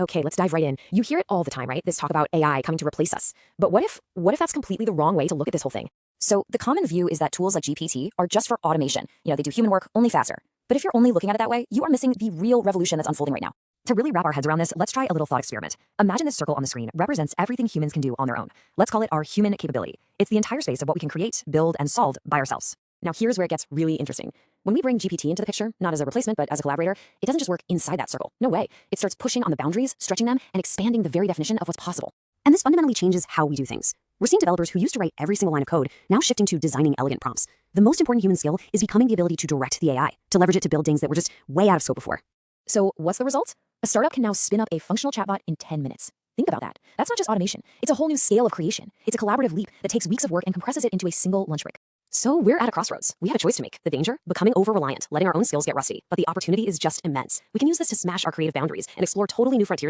Okay, let's dive right in. You hear it all the time, right? This talk about AI coming to replace us. But what if that's completely the wrong way to look at this whole thing? So the common view is that tools like GPT are just for automation. They do human work only faster. But if you're only looking at it that way, you are missing the real revolution that's unfolding right now. To really wrap our heads around this, let's try a little thought experiment. Imagine this circle on the screen represents everything humans can do on their own. Let's call it our human capability. It's the entire space of what we can create, build, and solve by ourselves. Now here's where it gets really interesting. When we bring GPT into the picture, not as a replacement, but as a collaborator, it doesn't just work inside that circle. No way. It starts pushing on the boundaries, stretching them, and expanding the very definition of what's possible. And this fundamentally changes how we do things. We're seeing developers who used to write every single line of code now shifting to designing elegant prompts. The most important human skill is becoming the ability to direct the AI, to leverage it to build things that were just way out of scope before. So what's the result? A startup can now spin up a functional chatbot in 10 minutes. Think about that. That's not just automation. It's a whole new scale of creation. It's a collaborative leap that takes weeks of work and compresses it into a single lunch break. So we're at a crossroads. We have a choice to make. The danger? Becoming over-reliant, letting our own skills get rusty. But the opportunity is just immense. We can use this to smash our creative boundaries and explore totally new frontiers